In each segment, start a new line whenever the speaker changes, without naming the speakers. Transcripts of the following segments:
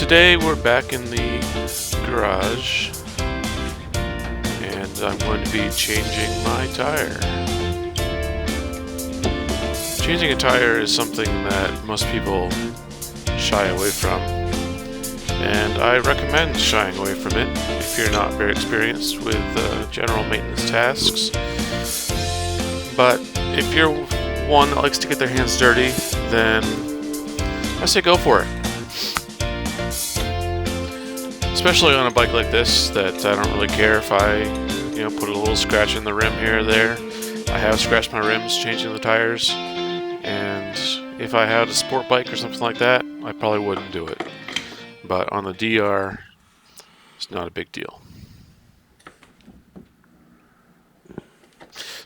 today we're back in the garage and I'm going to be changing my tire. Changing a tire is something that most people shy away from, and I recommend shying away from it if you're not very experienced with general maintenance tasks. But if you're one that likes to get their hands dirty, then I say go for it. Especially on a bike like this, that I don't really care if I, put a little scratch in the rim here or there. I have scratched my rims changing the tires, and if I had a sport bike or something like that, I probably wouldn't do it. But on the DR, it's not a big deal.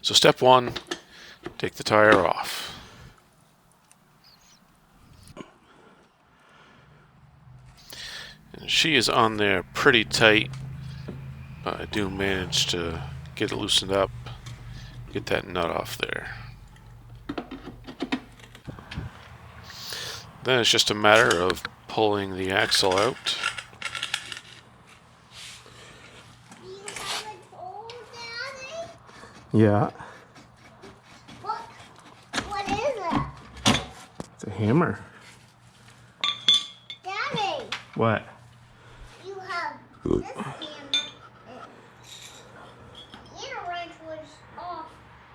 So step one, take the tire off. And she is on there pretty tight, but I do manage to get it loosened up, get that nut off there. Then it's just a matter of pulling the axle out.
Yeah.
What is it?
It's a hammer.
Daddy,
What?
you have this hammer. And a wrench was off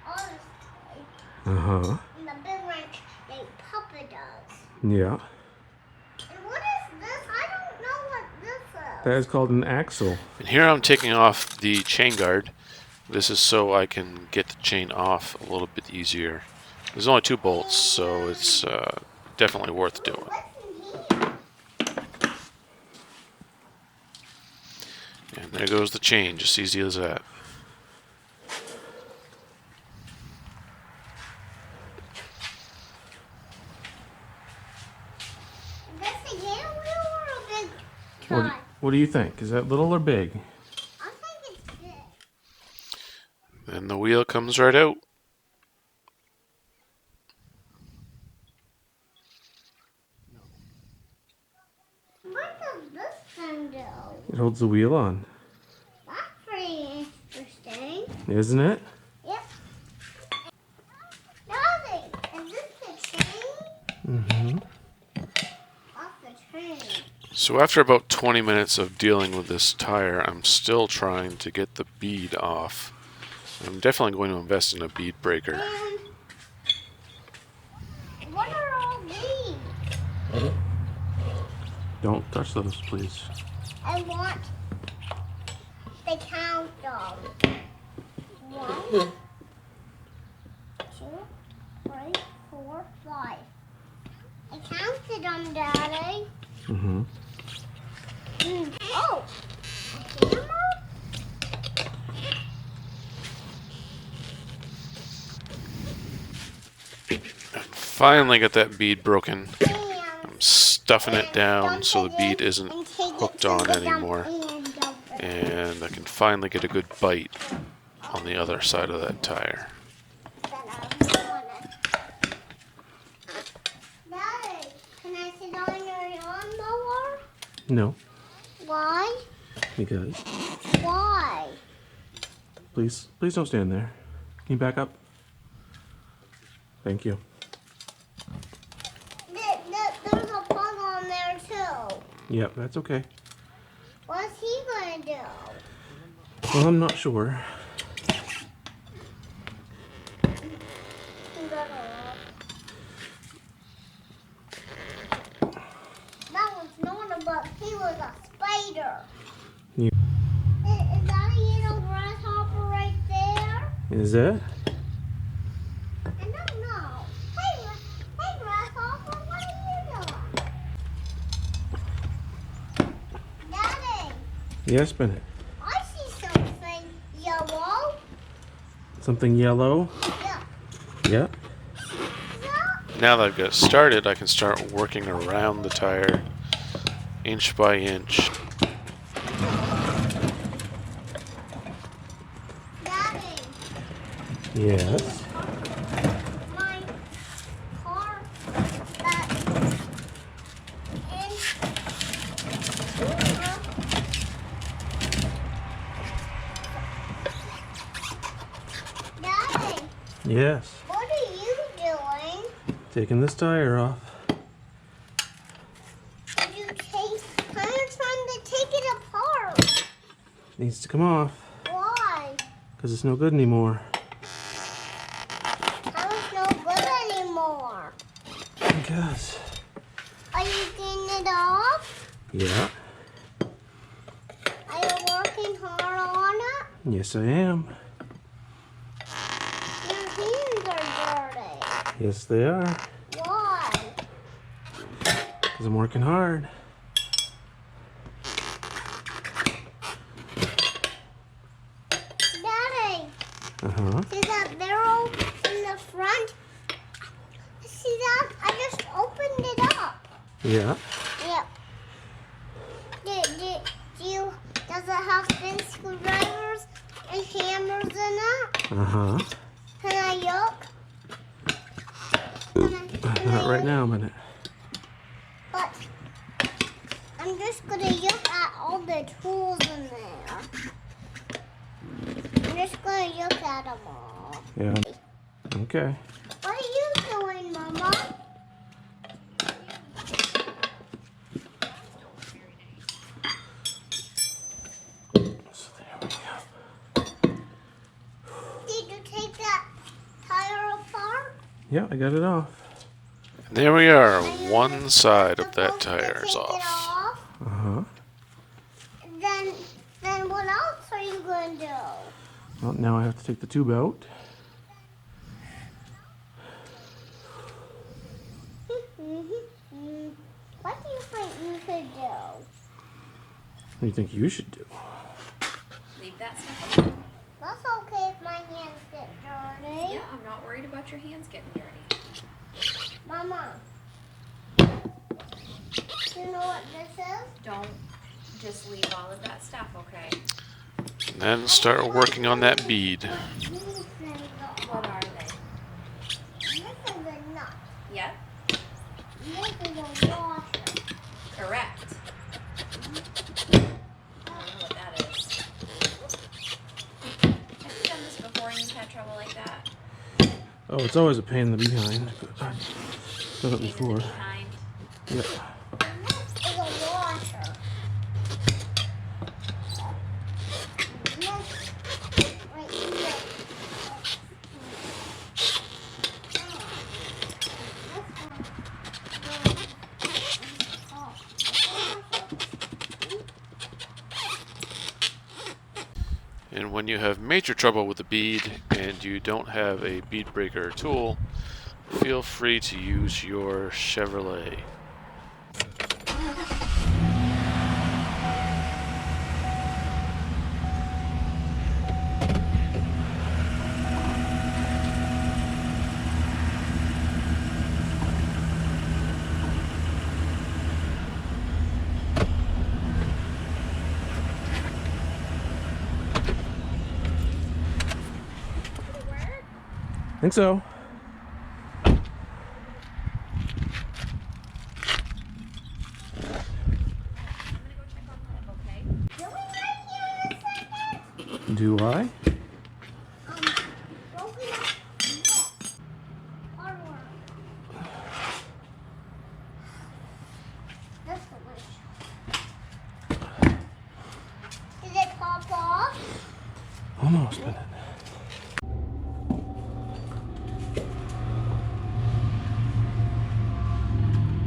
on this
Uh-huh.
and the big wrench that Papa does.
Yeah.
And what is this? I don't know what this is.
That is called an axle.
And here I'm taking off the chain guard. This is so I can get the chain off a little bit easier. There's only 2 bolts, so it's definitely worth doing.
What's in here?
And there goes the chain, just easy as that.
Is this a little wheel or a big
What,
tire?
what do you think? Is that little or big?
I think it's big.
Then the wheel comes right out.
What does this thing do?
It holds the wheel on,
That's pretty interesting.
isn't it?
Yep. Daddy, is this the chain?
Mm-hmm.
Off the train.
So after about 20 minutes of dealing with this tire, I'm still trying to get the bead off. I'm definitely going to invest in a bead breaker.
And what are all these?
Don't touch those, please.
I want the countdown. 1, 2, 3, 4, 5. I counted them, Daddy.
Mm-hmm.
Oh, a hammer?
Finally got that bead broken.
And
I'm stuffing it down so the bead isn't hooked on anymore. And I can finally get a good bite on the other side of that tire.
Daddy, can I sit on your lawnmower?
No,
Why?
because
Why?
please don't stand there. Can you back up? Thank you.
There's a plug on there too.
Yep, that's okay.
What's he gonna do?
Well, I'm not sure.
That was normal, but he was a spider.
Yeah.
Is that a little grasshopper right there?
Is it?
I don't know. Hey, grasshopper, what are you doing? Daddy,
Yes, Bennett.
I see something yellow.
Something yellow?
Yeah.
Yep.
Yeah.
Now that I've got started, I can start working around the tire inch by inch.
Daddy,
Yes.
my car that in
Yes.
What are you doing?
Taking this tire off.
I'm trying to take it apart.
Needs to come off.
Why?
Because it's no good anymore.
How is no good anymore?
Because.
Are you getting it off?
Yeah.
Are you working hard on it?
Yes, I am.
Your hands are dirty.
Yes, they are.
Why?
Because I'm working hard.
Daddy,
Uh-huh.
see that barrel in the front? See that? I just opened it up.
Yeah.
Yep. Does it have spin screwdrivers and hammers in it?
Uh-huh.
Can I look? Can
Not
I
right
look?
now, a minute.
But I'm just gonna look at all the tools in there. I'm just gonna look at them all.
Yeah. Okay.
What are you doing, Mama?
So there we go.
Did you take that tire apart?
Yeah, I got it off.
There we are.
Are you
One side of that
supposed to
tire is
take it
off.
Uh-huh.
Then what else are you going to do?
Well, now I have to take the tube out.
What do you think you could do?
What do you think you should do?
Leave that stuff alone.
That's okay if my hands get dirty.
Yeah, I'm not worried about your hands getting dirty.
Mama, do you know what this is?
Don't just leave all of that stuff, okay?
And then start working on that bead.
These things are.
What are they?
This is a nut.
Yep,
This is a washer.
correct. I don't know what that is. Have you done this before and you've had trouble like that?
Oh, it's always a pain in the behind. But I've done it
Pain in the
before.
behind.
Yep.
And this is a washer. And this right here.
And when you have major trouble with the bead and you don't have a bead breaker tool, feel free to use your Chevrolet.
Think so.
I'm gonna go check on Liv, okay?
Do we right here in a second?
Do I?
Broken up. Hard work. That's delicious. Did it pop off?
Almost, but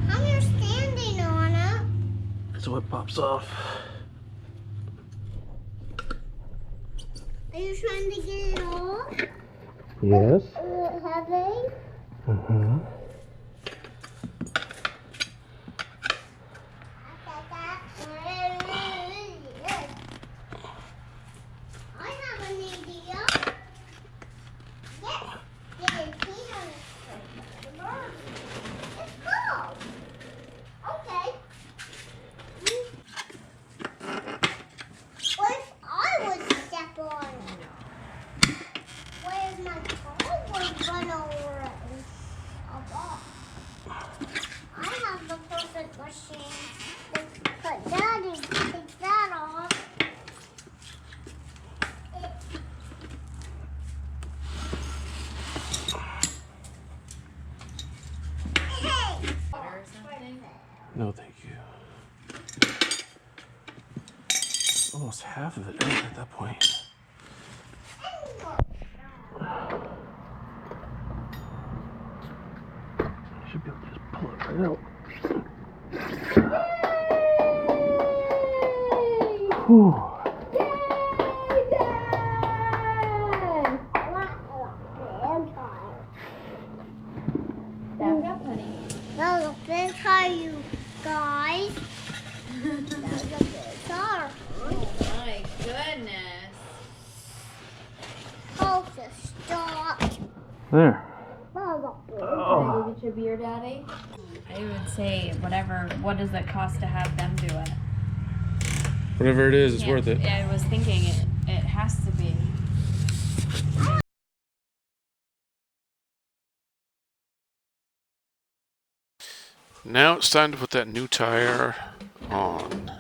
How you're standing on it?
that's what pops off.
Are you trying to get it off?
Yes.
Is it heavy?
Uh-huh.
I have an idea. Yes, get his hands straight. Let's go. Okay. What if I would step on it? What if my dog would run over it and step
almost half of it out at that point. I should be able to just pull it right out. Whew.
Back up, honey.
That was a big car, you guys. That was a big car.
Oh my goodness.
Oh, just stop.
There.
That was a big
Can I go get your beer, Daddy? I would say whatever. What does it cost to have them do it?
Whatever it is, it's
Yeah,
worth it.
I was thinking it has to be.
Now it's time to put that new tire on.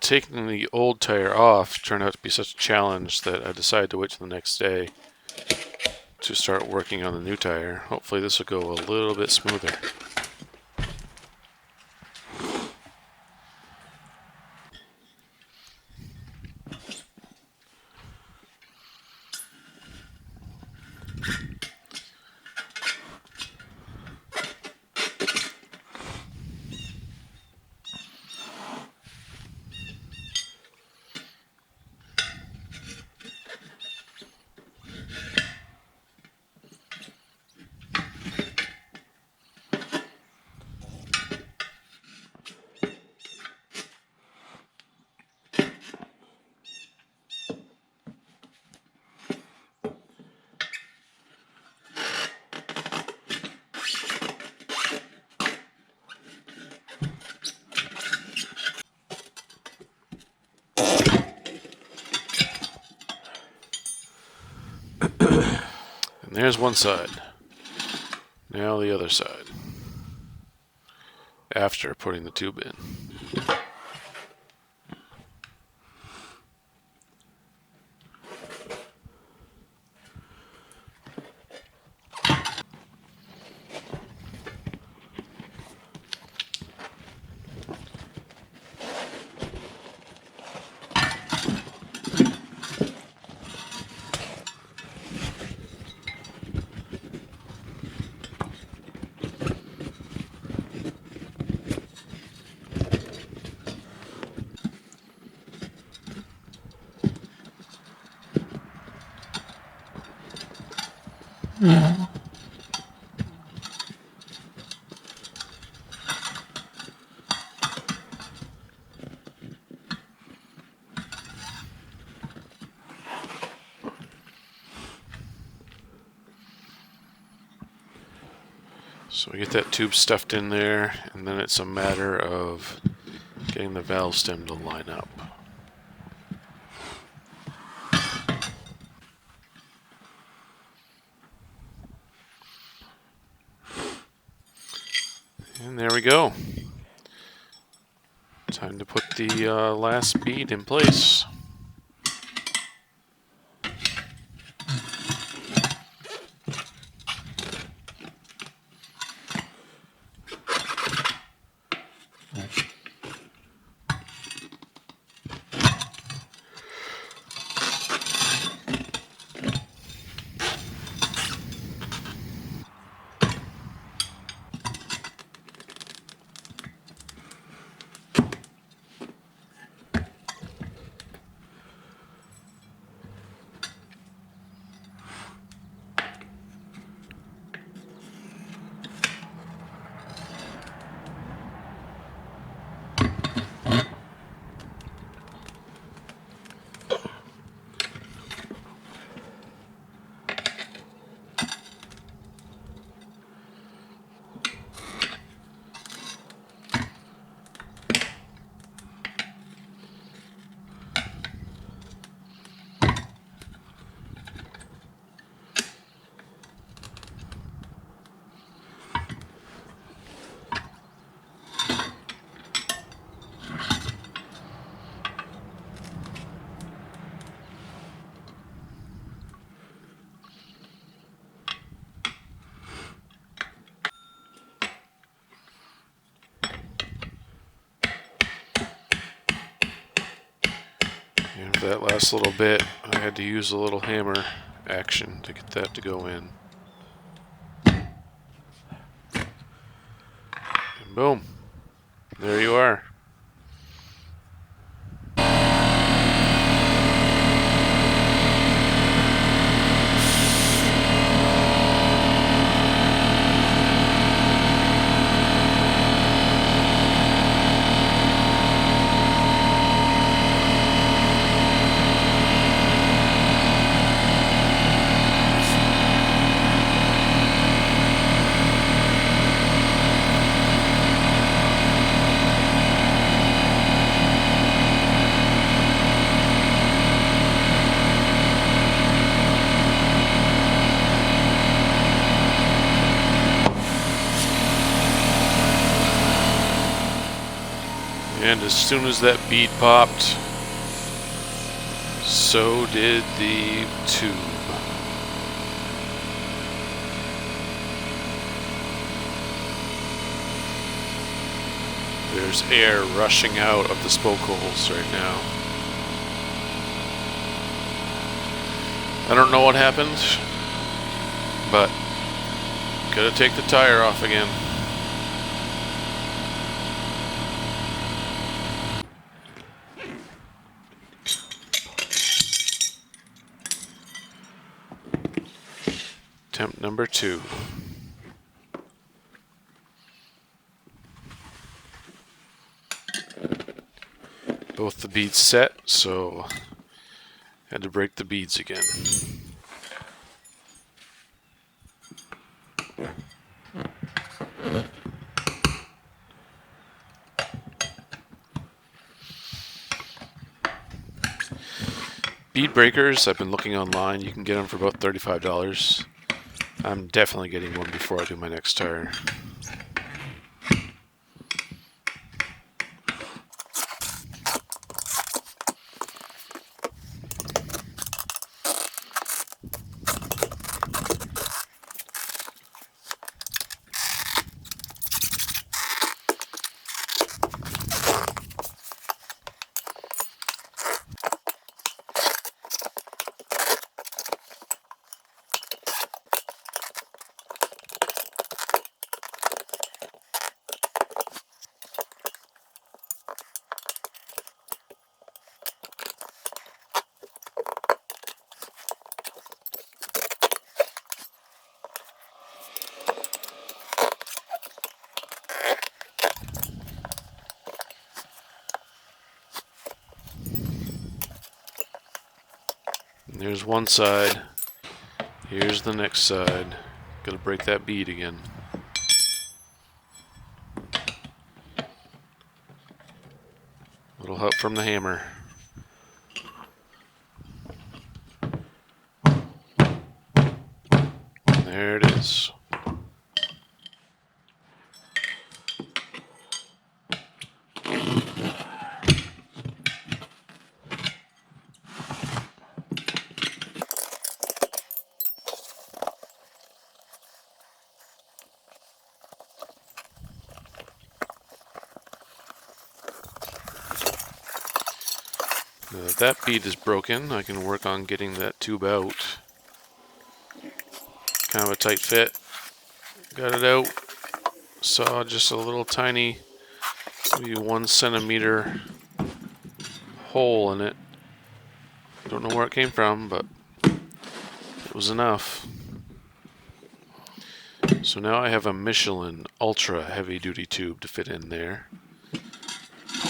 Taking the old tire off turned out to be such a challenge that I decided to wait till the next day to start working on the new tire. Hopefully this will go a little bit smoother. And there's one side. Now the other side. After putting the tube in. So we get that tube stuffed in there, and then it's a matter of getting the valve stem to line up. And there we go. Time to put the last bead in place. And that last little bit, I had to use a little hammer action to get that to go in. And boom. There you are. And as soon as that bead popped, so did the tube. There's air rushing out of the spoke holes right now. I don't know what happened, but gotta take the tire off again. Attempt number 2. Both the beads set, so had to break the beads again. Bead breakers, I've been looking online. You can get them for about $35. I'm definitely getting one before I do my next tire. There's one side. Here's the next side. Gotta break that bead again. Little help from the hammer. There it is. Now that that bead is broken, I can work on getting that tube out. Kind of a tight fit. Got it out. Saw just a little tiny, maybe 1 centimeter hole in it. Don't know where it came from, but it was enough. So now I have a Michelin ultra heavy duty tube to fit in there.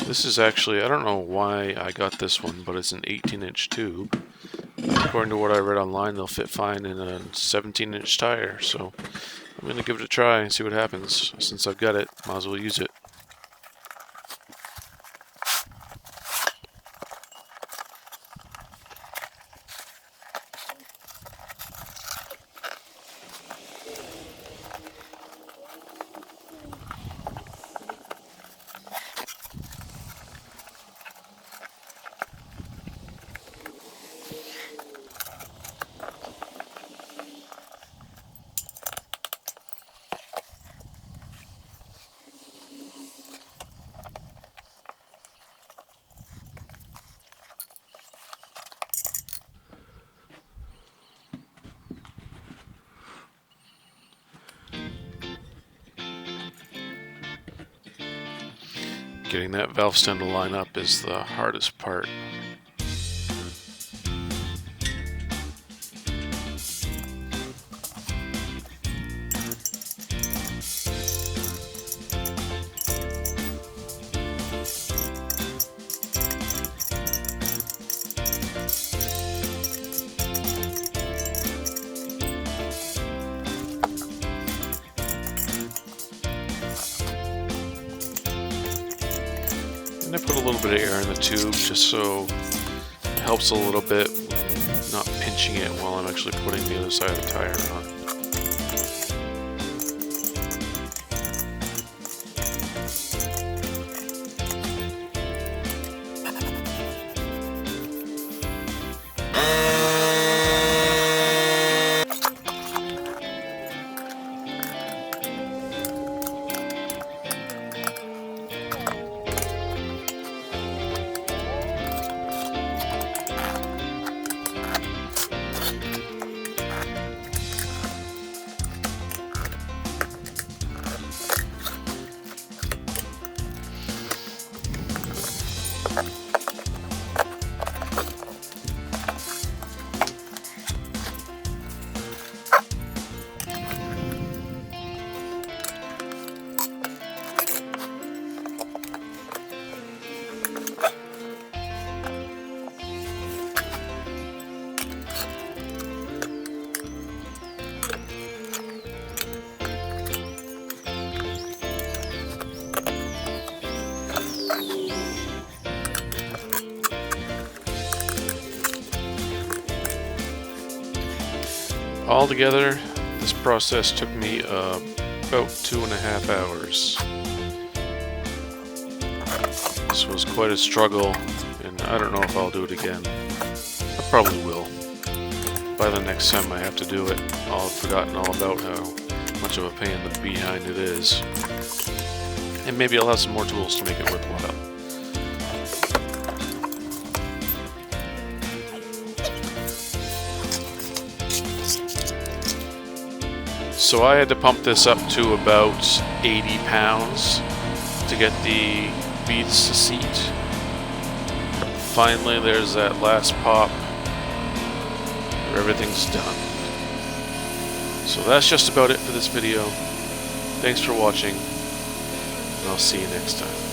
This is actually, I don't know why I got this one, but it's an 18-inch tube. According to what I read online, they'll fit fine in a 17-inch tire. So I'm going to give it a try and see what happens. Since I've got it, might as well use it. Getting that valve stem to line up is the hardest part. And I put a little bit of air in the tube just so it helps a little bit, not pinching it while I'm actually putting the other side of the tire on. Altogether, this process took me about 2.5 hours. This was quite a struggle, and I don't know if I'll do it again. I probably will. By the next time I have to do it, I'll have forgotten all about how much of a pain in the behind it is. And maybe I'll have some more tools to make it worthwhile. So I had to pump this up to about 80 pounds to get the beads to seat. Finally, there's that last pop where everything's done. So that's just about it for this video. Thanks for watching, and I'll see you next time.